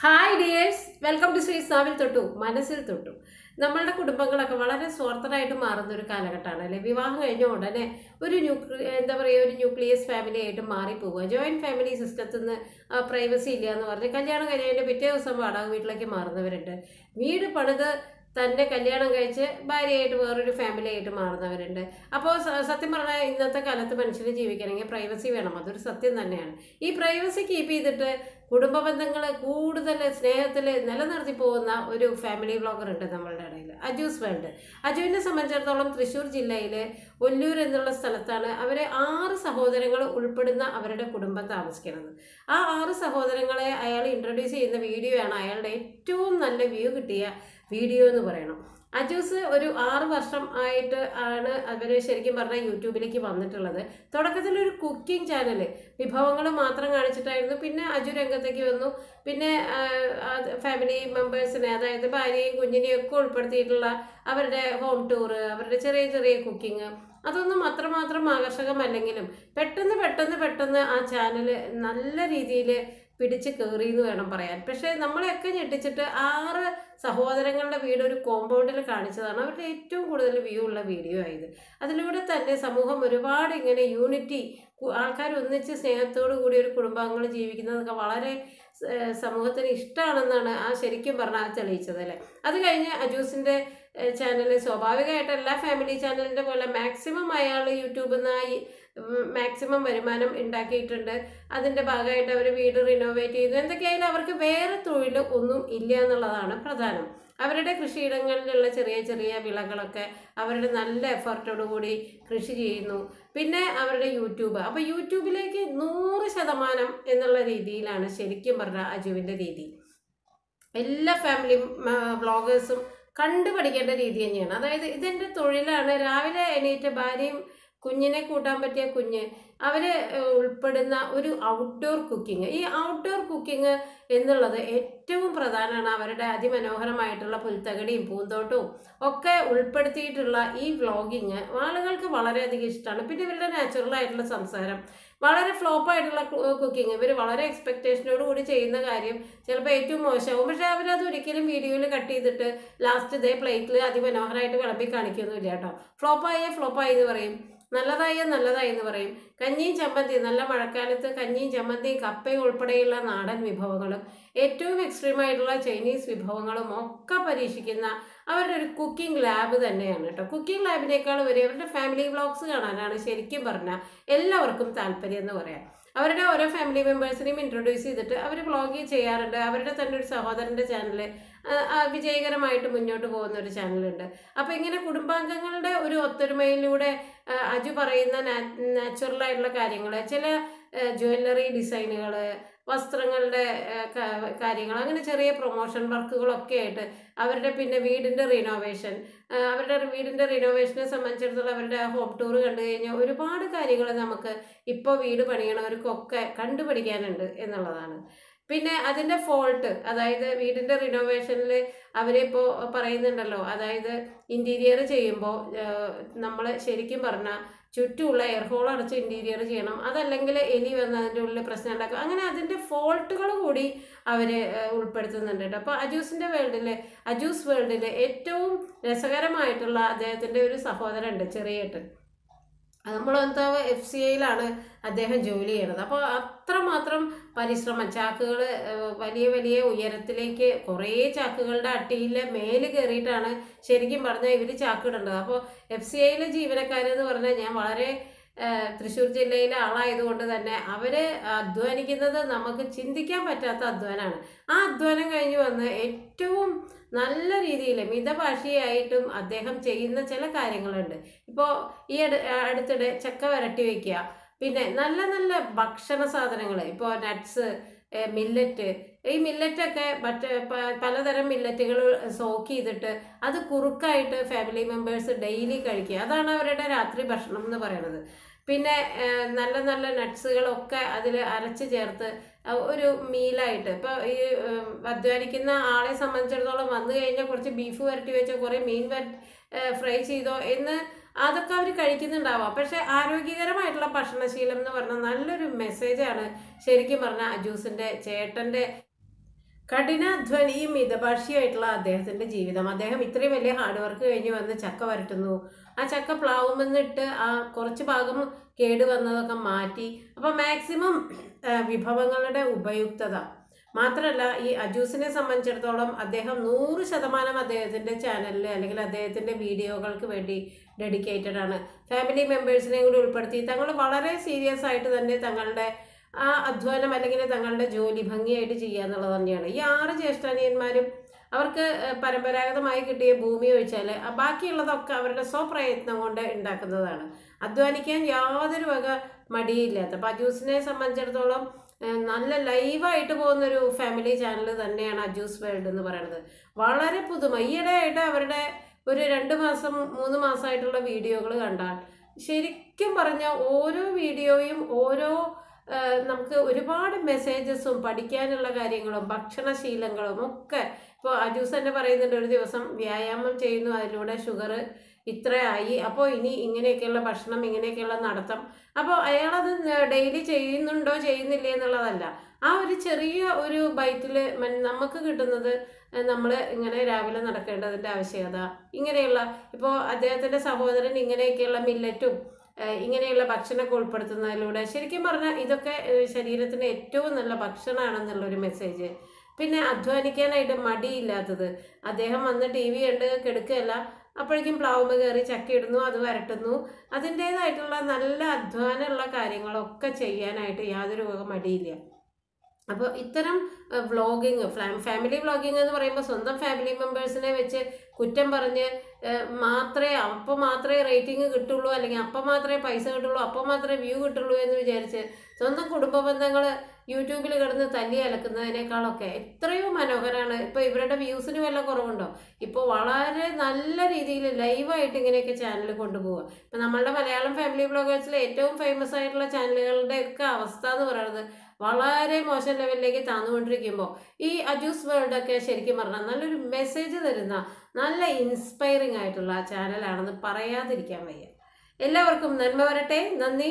Hi dears, welcome to Shri സാവിൽ തൊട്ടു മനസ്സിൽ തൊട്ടു. നമ്മളുടെ കുടുംബങ്ങളൊക്കെ വളരെ സ്വാർത്ഥരായിട്ട് മാറുന്ന ഒരു കാലഘട്ടമാണ് അല്ലേ. വിവാഹം കഴിഞ്ഞ ഉടനെ ഒരു ന്യൂക്ലിയസ് ഫാമിലി ആയിട്ട് മാറിപ്പോവുക. ജോയിന്റ് ഫാമിലി സിസ്റ്റത്തിൽ നിന്ന് പ്രൈവസി ഇല്ല എന്ന് പറഞ്ഞ് കല്യാണം കഴിഞ്ഞതിൻ്റെ പിറ്റേ ദിവസം വാടക വീട്ടിലേക്ക് മാറുന്നവരുണ്ട്. വീട് പണിത് തന്നെ കല്യാണം കഴിച്ച് ഭാര്യയായിട്ട് വേറൊരു ഫാമിലി ആയിട്ട് മാറുന്നവരുണ്ട്. അപ്പോൾ സത്യം പറഞ്ഞാൽ ഇന്നത്തെ കാലത്ത് മനുഷ്യന് ജീവിക്കണമെങ്കിൽ പ്രൈവസി വേണം, അതൊരു സത്യം തന്നെയാണ്. ഈ പ്രൈവസി കീപ്പ് ചെയ്തിട്ട് കുടുംബ ബന്ധങ്ങൾ കൂടുതൽ സ്നേഹത്തിൽ നിലനിർത്തി പോകുന്ന ഒരു ഫാമിലി വ്ളോഗർ ഉണ്ട് നമ്മളുടെ ഇടയിൽ, അജൂസ് വേൾഡ്. അജുവിനെ സംബന്ധിച്ചിടത്തോളം തൃശ്ശൂർ ജില്ലയിൽ ഒല്ലൂർ എന്നുള്ള സ്ഥലത്താണ് അവർ 6 സഹോദരങ്ങൾ ഉൾപ്പെടുന്ന അവരുടെ കുടുംബം താമസിക്കുന്നത്. ആ 6 സഹോദരങ്ങളെ അയാൾ ഇൻട്രൊഡ്യൂസ് ചെയ്യുന്ന വീഡിയോ ആണ് അയാളുടെ ഏറ്റവും നല്ല വ്യൂ കിട്ടിയ വീഡിയോ എന്ന് പറയണം. അജൂസ് ഒരു 6 വർഷം ആയിട്ട് ആണ് അവർ ശരിക്കും പറഞ്ഞാൽ യൂട്യൂബിലേക്ക് വന്നിട്ടുള്ളത്. തുടക്കത്തിൽ ഒരു കുക്കിംഗ് ചാനൽ വിഭവങ്ങൾ മാത്രം കാണിച്ചിട്ടായിരുന്നു. പിന്നെ അജു രംഗത്തേക്ക് വന്നു. പിന്നെ ഫാമിലി മെമ്പേഴ്സിനെ, അതായത് ഭാര്യയും കുഞ്ഞിനെയും ഒക്കെ ഉൾപ്പെടുത്തിയിട്ടുള്ള അവരുടെ ഹോം ടൂറ്, അവരുടെ ചെറിയ ചെറിയ കുക്കിങ്, അതൊന്നും അത്രമാത്രം ആകർഷകമല്ലെങ്കിലും പെട്ടെന്ന് ആ ചാനൽ നല്ല രീതിയിൽ പിടിച്ച് കയറി എന്ന് വേണം പറയാൻ. പക്ഷേ നമ്മളെയൊക്കെ ഞെട്ടിച്ചിട്ട് 6 സഹോദരങ്ങളുടെ വീട് ഒരു കോമ്പൗണ്ടിൽ കാണിച്ചതാണ് അവരുടെ ഏറ്റവും കൂടുതൽ വ്യൂ ഉള്ള വീഡിയോ ആയത്. അതിലൂടെ തന്നെ സമൂഹം ഒരുപാട് ഇങ്ങനെ യൂണിറ്റി, ആൾക്കാർ ഒന്നിച്ച് സ്നേഹത്തോടു കൂടി ഒരു കുടുംബാംഗങ്ങൾ ജീവിക്കുന്നതൊക്കെ വളരെ സമൂഹത്തിന് ഇഷ്ടമാണെന്നാണ് ശരിക്കും പറഞ്ഞാൽ തെളിയിച്ചത് അല്ലേ. അത് കഴിഞ്ഞ് അജൂസിൻ്റെ ചാനൽ സ്വാഭാവികമായിട്ട് എല്ലാ ഫാമിലി ചാനലിൻ്റെ പോലെ മാക്സിമം അയാൾ യൂട്യൂബിൽ നിന്ന് മാക്സിമം വരുമാനം ഉണ്ടാക്കിയിട്ടുണ്ട്. അതിൻ്റെ ഭാഗമായിട്ട് അവർ വീട് റിനോവേറ്റ് ചെയ്തു. എന്തൊക്കെയായാലും അവർക്ക് വേറെ തൊഴിൽ ഒന്നും ഇല്ല എന്നുള്ളതാണ് പ്രധാനം. അവരുടെ കൃഷിയിടങ്ങളിലുള്ള ചെറിയ ചെറിയ വിളകളൊക്കെ അവരുടെ നല്ല എഫർട്ടോടുകൂടി കൃഷി ചെയ്യുന്നു. പിന്നെ അവരുടെ യൂട്യൂബ്, അപ്പോൾ യൂട്യൂബിലേക്ക് 100% എന്നുള്ള രീതിയിലാണ് ശരിക്കും പറഞ്ഞാൽ അജുവിൻ്റെ രീതി. എല്ലാ ഫാമിലി വ്ളോഗേഴ്സും കണ്ടുപഠിക്കേണ്ട രീതി തന്നെയാണ്. അതായത് ഇതെൻ്റെ തൊഴിലാണ്. രാവിലെ എണീറ്റ് ഭാര്യയും കുഞ്ഞിനെ കൂട്ടാൻ പറ്റിയ കുഞ്ഞ്, അവർ ഉൾപ്പെടുന്ന ഒരു ഔട്ട്ഡോർ കുക്കിംഗ്. ഈ ഔട്ട്ഡോർ കുക്കിംഗ് എന്നുള്ളത് ഏറ്റവും പ്രധാനമാണ്. അവരുടെ അതിമനോഹരമായിട്ടുള്ള പുൽത്തകടിയും പൂന്തോട്ടവും ഒക്കെ ഉൾപ്പെടുത്തിയിട്ടുള്ള ഈ വ്ളോഗിങ് ആളുകൾക്ക് വളരെയധികം ഇഷ്ടമാണ്. പിന്നെ ഇവരുടെ നാച്ചുറലായിട്ടുള്ള സംസാരം, വളരെ ഫ്ലോപ്പായിട്ടുള്ള കുക്കിംഗ്, ഇവർ വളരെ എക്സ്പെക്റ്റേഷനോട് കൂടി ചെയ്യുന്ന കാര്യം ചിലപ്പോൾ ഏറ്റവും മോശമാവും. പക്ഷേ അവരത് ഒരിക്കലും വീഡിയോയിൽ കട്ട് ചെയ്തിട്ട് ലാസ്റ്റ് ഇതേ പ്ലേറ്റിൽ അതിമനോഹരമായിട്ട് വിളമ്പി കാണിക്കൊന്നുമില്ല കേട്ടോ. ഫ്ലോപ്പായി എന്ന് പറയും, നല്ലതായി എന്ന് പറയും. കഞ്ഞിയും ചമ്മന്തി, നല്ല മഴക്കാലത്ത് കഞ്ഞിയും ചമ്മന്തിയും കപ്പയും ഉൾപ്പെടെയുള്ള നാടൻ വിഭവങ്ങളും ഏറ്റവും എക്സ്ട്രീമായിട്ടുള്ള ചൈനീസ് വിഭവങ്ങളും ഒക്കെ പരീക്ഷിക്കുന്ന അവരുടെ ഒരു കുക്കിംഗ് ലാബ് തന്നെയാണ് കേട്ടോ. കുക്കിംഗ് ലാബിനേക്കാൾ വരെ അവരുടെ ഫാമിലി വ്ളോഗ്സ് കാണാനാണ് ശരിക്കും പറഞ്ഞാൽ എല്ലാവർക്കും താല്പര്യം എന്ന് പറയാം. അവരുടെ ഓരോ ഫാമിലി മെമ്പേഴ്സിനെയും ഇൻട്രൊഡ്യൂസ് ചെയ്തിട്ട് അവർ വ്ളോഗ് ചെയ്യാറുണ്ട്. അവരുടെ തന്നെ ഒരു സഹോദരൻ്റെ ചാനൽ വിജയകരമായിട്ട് മുന്നോട്ട് പോകുന്ന ഒരു ചാനലുണ്ട്. അപ്പോൾ ഇങ്ങനെ കുടുംബാംഗങ്ങളുടെ ഒരു ഒത്തൊരുമയിലൂടെ അജു പറയുന്ന നാച്ചുറലായിട്ടുള്ള കാര്യങ്ങൾ, ചില ജ്വല്ലറി ഡിസൈനുകൾ, വസ്ത്രങ്ങളുടെ കാര്യങ്ങൾ, അങ്ങനെ ചെറിയ പ്രൊമോഷൻ വർക്കുകളൊക്കെ ആയിട്ട് അവരുടെ പിന്നെ വീടിൻ്റെ റിനോവേഷനെ സംബന്ധിച്ചിടത്തോളം അവരുടെ ഹോം ടൂർ കണ്ടു കഴിഞ്ഞാൽ ഒരുപാട് കാര്യങ്ങൾ നമുക്ക് ഇപ്പോൾ വീട് പണിയണവർക്കൊക്കെ കണ്ടുപഠിക്കാനുണ്ട് എന്നുള്ളതാണ്. പിന്നെ അതിൻ്റെ ഫോൾട്ട്, അതായത് വീടിൻ്റെ റിനോവേഷനിൽ അവരിപ്പോൾ പറയുന്നുണ്ടല്ലോ, അതായത് ഇൻറ്റീരിയർ ചെയ്യുമ്പോൾ നമ്മൾ ശരിക്കും പറഞ്ഞാൽ ചുറ്റുമുള്ള എയർ ഹോൾ അടച്ച് ഇൻറ്റീരിയർ ചെയ്യണം, അതല്ലെങ്കിൽ എലി വന്ന് അതിൻ്റെ ഉള്ളിൽ പ്രശ്നം ഉണ്ടാക്കും. അങ്ങനെ അതിൻ്റെ ഫോൾട്ടുകൾ കൂടി അവർ ഉൾപ്പെടുത്തുന്നുണ്ട് കേട്ടോ. അപ്പോൾ അജൂസ് വേൾഡിൽ ഏറ്റവും രസകരമായിട്ടുള്ള അദ്ദേഹത്തിൻ്റെ ഒരു സഹോദരനുണ്ട്, ചെറിയേട്ടൻ. നമ്മളെന്താ FCIയിലാണ് അദ്ദേഹം ജോലി ചെയ്യണത്. അപ്പോൾ അത്രമാത്രം പരിശ്രമം, ചാക്കുകൾ വലിയ ഉയരത്തിലേക്ക് കുറേ ചാക്കുകളുടെ അട്ടിയിൽ മേല് കയറിയിട്ടാണ് ശരിക്കും പറഞ്ഞാൽ ഇവർ ചാക്കിടേണ്ടത്. അപ്പോൾ FCIയിലെ ജീവനക്കാരെന്ന് പറഞ്ഞാൽ ഞാൻ വളരെ തൃശ്ശൂർ ജില്ലയിലെ ആളായതുകൊണ്ട് തന്നെ അവർ അധ്വാനിക്കുന്നത് നമുക്ക് ചിന്തിക്കാൻ പറ്റാത്ത അധ്വാനമാണ്. ആ അധ്വാനം കഴിഞ്ഞ് വന്ന് ഏറ്റവും നല്ല രീതിയിൽ മിതഭാഷയായിട്ടും അദ്ദേഹം ചെയ്യുന്ന ചില കാര്യങ്ങളുണ്ട്. ഇപ്പോൾ ഈ അടുത്തിടെ ചക്ക വരട്ടി വയ്ക്കുക, പിന്നെ നല്ല നല്ല ഭക്ഷണ സാധനങ്ങൾ, ഇപ്പോൾ നട്ട്സ്, മില്ലറ്റ്, ഈ മില്ലറ്റൊക്കെ പലതരം മില്ലറ്റുകൾ സോക്ക് ചെയ്തിട്ട് അത് കുറുക്കായിട്ട് ഫാമിലി മെമ്പേഴ്സ് ഡെയിലി കഴിക്കുക. അതാണ് അവരുടെ രാത്രി ഭക്ഷണം എന്ന് പറയുന്നത്. പിന്നെ നല്ല നല്ല നട്ട്സുകളൊക്കെ അതിൽ അരച്ച് ചേർത്ത് ഒരു മീലായിട്ട്, ഇപ്പോൾ ഈ അധ്വാനിക്കുന്ന ആളെ സംബന്ധിച്ചിടത്തോളം വന്നു കഴിഞ്ഞാൽ കുറച്ച് ബീഫ് വരട്ടി വെച്ചോ, കുറേ മീൻ ഫ്രൈ ചെയ്തോ എന്ന് അതൊക്കെ അവർ കഴിക്കുന്നുണ്ടാവാം. പക്ഷേ ആരോഗ്യകരമായിട്ടുള്ള ഭക്ഷണശീലം എന്ന് പറഞ്ഞാൽ നല്ലൊരു മെസ്സേജാണ് ശരിക്കും പറഞ്ഞാൽ അജൂസിൻ്റെ ചേട്ടൻ്റെ കഠിനാധ്വാനിയും മിതഭാഷിയായിട്ടുള്ള അദ്ദേഹത്തിന്റെ ജീവിതം. അദ്ദേഹം ഇത്രയും വലിയ ഹാർഡ് വർക്ക് കഴിഞ്ഞ് വന്ന് ചക്ക വരട്ടുന്നു. ആ ചക്ക പ്ലാവുമെന്നിട്ട് ആ കുറച്ച് ഭാഗം കേട് വന്നതൊക്കെ മാറ്റി. അപ്പൊ മാക്സിമം വിഭവങ്ങളുടെ ഉപയുക്തത മാത്രമല്ല, ഈ അജൂസിനെ സംബന്ധിച്ചിടത്തോളം അദ്ദേഹം 100% അദ്ദേഹത്തിന്റെ ചാനലിൽ അല്ലെങ്കിൽ അദ്ദേഹത്തിന്റെ വീഡിയോകൾക്ക് വേണ്ടി ഡെഡിക്കേറ്റഡ് ആണ്. ഫാമിലി മെമ്പേഴ്സിനെ കൂടി ഉൾപ്പെടുത്തി തങ്ങൾ വളരെ സീരിയസ് ആയിട്ട് തന്നെ തങ്ങളുടെ ആ അധ്വാനം അല്ലെങ്കിൽ തങ്ങളുടെ ജോലി ഭംഗിയായിട്ട് ചെയ്യുക എന്നുള്ളത് തന്നെയാണ്. ഈ 6 ജ്യേഷ്ഠാനിയന്മാരും അവർക്ക് പരമ്പരാഗതമായി കിട്ടിയ ഭൂമി ഒഴിച്ചാൽ ബാക്കിയുള്ളതൊക്കെ അവരുടെ സ്വപ്രയത്നം കൊണ്ട് ഉണ്ടാക്കുന്നതാണ്. അധ്വാനിക്കാൻ യാതൊരു വക മടിയില്ലാത്ത. അപ്പം അജൂസിനെ സംബന്ധിച്ചിടത്തോളം നല്ല ലൈവായിട്ട് പോകുന്നൊരു ഫാമിലി ചാനൽ തന്നെയാണ് അജൂസ് വേൾഡ് എന്ന് പറയുന്നത്. വളരെ പുതുമ. ഈയിടെയായിട്ട് അവരുടെ ഒരു 2 മാസം 3 മാസമായിട്ടുള്ള വീഡിയോകൾ കണ്ടാൽ ശരിക്കും പറഞ്ഞാൽ ഓരോ വീഡിയോയും ഓരോ നമുക്ക് ഒരുപാട് മെസ്സേജസും പഠിക്കാനുള്ള കാര്യങ്ങളും ഭക്ഷണശീലങ്ങളും ഒക്കെ. ഇപ്പോൾ അജൂസ് തന്നെ പറയുന്നുണ്ട്, ഒരു ദിവസം വ്യായാമം ചെയ്യുന്നു, അതിലൂടെ ഷുഗർ ഇത്രയായി, അപ്പോൾ ഇനി ഇങ്ങനെയൊക്കെയുള്ള ഭക്ഷണം, ഇങ്ങനെയൊക്കെയുള്ള നടത്തം. അപ്പോൾ അയാളത് ഡെയിലി ചെയ്യുന്നുണ്ടോ ചെയ്യുന്നില്ലേ എന്നുള്ളതല്ല, ആ ഒരു ചെറിയ ഒരു ബൈറ്റിൽ നമുക്ക് കിട്ടുന്നത് നമ്മൾ ഇങ്ങനെ രാവിലെ നടക്കേണ്ടതിൻ്റെ ആവശ്യകത, ഇങ്ങനെയുള്ള ഇപ്പോൾ അദ്ദേഹത്തിൻ്റെ സഹോദരൻ ഇങ്ങനെയൊക്കെയുള്ള മില്ലറ്റും ഇങ്ങനെയുള്ള ഭക്ഷണമൊക്കെ ഉൾപ്പെടുത്തുന്നതിലൂടെ ശരിക്കും പറഞ്ഞാൽ ഇതൊക്കെ ശരീരത്തിന് ഏറ്റവും നല്ല ഭക്ഷണമാണെന്നുള്ളൊരു മെസ്സേജ്. പിന്നെ അധ്വാനിക്കാനായിട്ട് മടിയില്ലാത്തത്. അദ്ദേഹം വന്ന് ടി വി കണ്ട് കെടുക്കുകയല്ല, അപ്പോഴേക്കും പ്ലാവുമ്മ കയറി ചക്ക ഇടുന്നു, അത് വരട്ടുന്നു. അതിൻ്റേതായിട്ടുള്ള നല്ല അധ്വാനമുള്ള കാര്യങ്ങളൊക്കെ ചെയ്യാനായിട്ട് യാതൊരു വക മടിയില്ല. അപ്പോൾ ഇത്തരം വ്ളോഗിങ്, ഫാമിലി വ്ളോഗിങ് എന്ന് പറയുമ്പോൾ സ്വന്തം ഫാമിലി മെമ്പേഴ്സിനെ വെച്ച് കുറ്റം പറഞ്ഞ് അപ്പോൾ മാത്രമേ റേറ്റിംഗ് കിട്ടുള്ളൂ, അല്ലെങ്കിൽ അപ്പം മാത്രമേ പൈസ കിട്ടുള്ളൂ, അപ്പം മാത്രമേ വ്യൂ കിട്ടുള്ളൂ എന്ന് വിചാരിച്ച് സ്വന്തം കുടുംബ ബന്ധങ്ങൾ യൂട്യൂബിൽ കിടന്ന് തല്ലി അലക്കുന്നതിനേക്കാളൊക്കെ എത്രയോ മനോഹരമാണ്. ഇപ്പോൾ ഇവരുടെ വ്യൂസിന് വല്ല കുറവുണ്ടോ? ഇപ്പോൾ വളരെ നല്ല രീതിയിൽ ലൈവായിട്ട് ഇങ്ങനെയൊക്കെ ചാനൽ കൊണ്ടുപോവുക. ഇപ്പം നമ്മളുടെ മലയാളം ഫാമിലി വ്ളോഗേഴ്സിലെ ഏറ്റവും ഫേമസ് ആയിട്ടുള്ള ചാനലുകളുടെയൊക്കെ അവസ്ഥ എന്ന് പറയുന്നത് വളരെ മോശം ലെവലിലേക്ക് താന്നുകൊണ്ടിരിക്കുമ്പോൾ ഈ അജൂസ് വേൾഡൊക്കെ ശരിക്കും പറഞ്ഞാൽ നല്ലൊരു മെസ്സേജ് തരുന്ന നല്ല ഇൻസ്പയറിംഗ് ആയിട്ടുള്ള ചാനലാണെന്ന് പറയാതിരിക്കാൻ വയ്യ. എല്ലാവർക്കും നന്മ വരട്ടെ. നന്ദി.